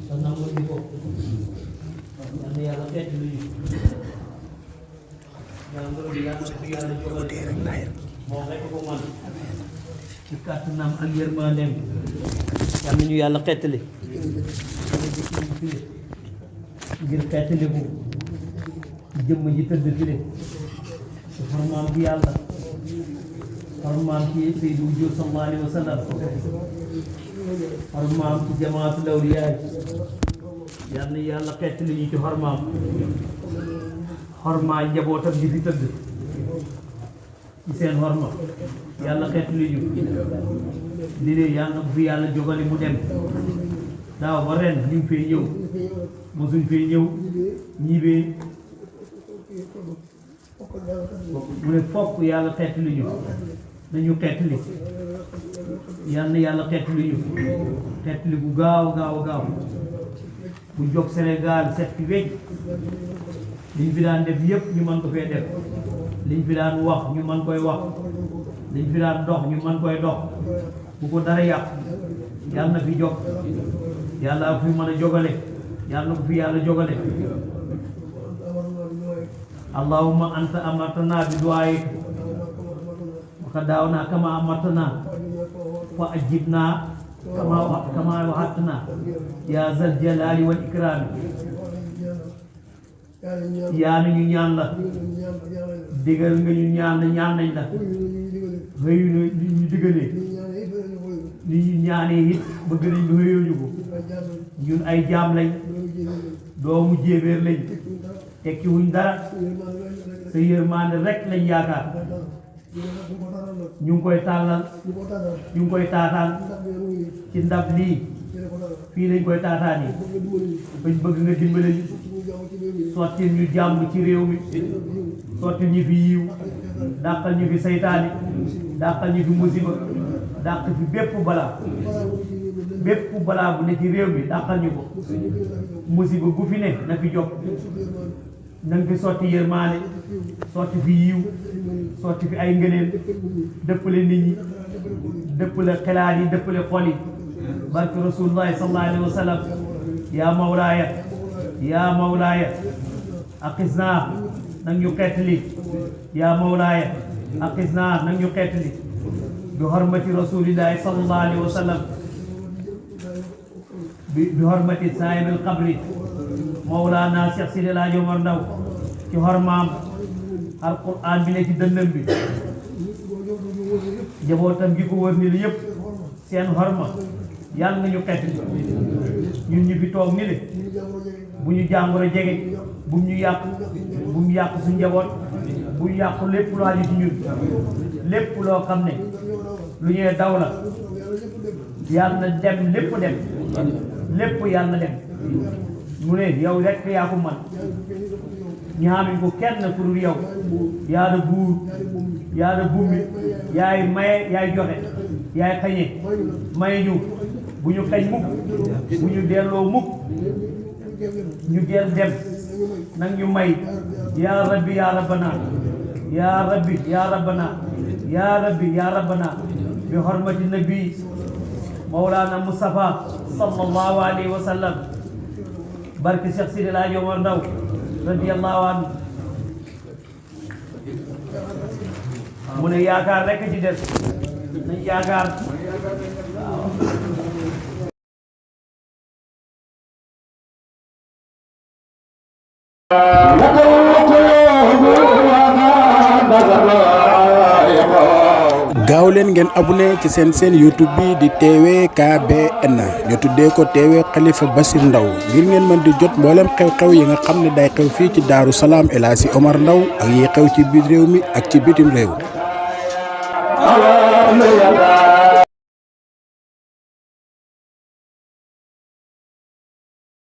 te nangul ñu ko yal na yàlla xeet lu ñu jàngoro bi yàlla fi yàlla jógale moom rek ko man ci kàttanam ak yërmandeem yal na ñu yàlla xeetali ngir xeetali bu jëmm ji tëdd fi de ci xormaam bi yàlla xormaam ci Seydu Wujud sallallahu alayhi wa sallam xormaam ci jamaatu lawliyaay yal na yàlla xeetali ñu ci xormaam xormaa njabootam ji fi tëdd ci seen xorma yàlla xeetali ñu li ne yàlla na fi yàlla jógale mu dem daaw ba ren ñu ngi fee ñëw mosuñ fee ñëw ñiibee mu ne fokk yàlla xeetali ñu nañu xeetali yal na yàlla xeetali ñu xeetali bu gaaw bu jóg Sénégal set fi wécc liñ fi daan def yëpp ñu mën ko fee def liñ fi daan wax ñu mën koy wax liñ fi daan dox ñu mën koy dox bu ko dara yàq yàlla na fi jóg yàlla fi mën a jógale yàlla na ko fi yàlla jógale allahumma anta amartana bi du'aik wa qadawna kama amartana fa ajibna kama wa'adtana ya zal jalali wal ikram yaa ñu ñaan la digal nga ñu ñaan nañ la xëyu ñu digalee ni ñu ñaanee it bëgg nañ lu xëyooñu ko ñun ay jaam lañ doomu jéebéer lañ tekki wuñ dara sa yërmande rek lañ yaakaar ñu ngi koy tàllal ñu ngi koy taataan ci ndab lii fii lañ koy taataan yi bañ bëgg nga dimbale ñu sottil ñu jàmm ci réew mi sottil ñu fi yiw dàqal ñu fi saytaani dàqal ñu fi musiba dàq fi bépp balaa bu ne ci réew mi dàqal ñu ko musiba bu fi ne na fi jóg na nga fi sotti yërmaane sotti fi yiw sotti fi ay ngëneel dëppale nit ñi dëppale xelaat yi dëppale xol yi barke rasulullahi sallallahu alayhi wa sallam yaa mawlaaya aqisnaa nag ñu xeetali yaa mawlaaya aqisnaa nag ñu xeetali bi hormati rasulillahi sallallahu alayhi wa sallam bi hormati saahibil qabri mawlaana Cheikh Sidi El Hadji Omar Ndaw ci hormaam alquran bi ne ci dënnam bi jabootam gi ko wër ni li yëpp seen horma yàlla nañu xeetali ñun ñu fi toog ni le bu ñu jàngoro jege bu ñu yàq suñu njaboot bu ñu yàq lépp lu aju ci ñun lépp loo xam ne lu ñuy daw la yàlla na dem lépp yàlla na dem mu ne yow rek yaa ko man ñaanuñ ko kenn pour yow yaa da buur yaa da bummi yaay maye yaay joxe yaay xañe may ñu bu ñu xañ mukk bu ñu delloo mukk ñu gel dem nag ñu may yaa rabbi yaa rabbana yaa rabbi yaa rabbana yaa rabbi yaa rabbana bi hormati nabi mawlana Mustafa sallallahu alayhi wa sallam barke Cheikh Sidi El Hadji Omar Ndaw radiyallahu anhu mu ne yaakaar rek ci des nañ yaakaar gaaw leen ngeen abonné ci seen YouTube bi di TVKBN ñu tuddee ko TV Khalifa Bassir Ndaw ngir ngeen mën di jot mboolem xew-xew yi nga xam ne day xew fii ci Daaru Salaam El Hadji Omar Ndaw ak yi xew ci biir réew mi ak ci bitim réew.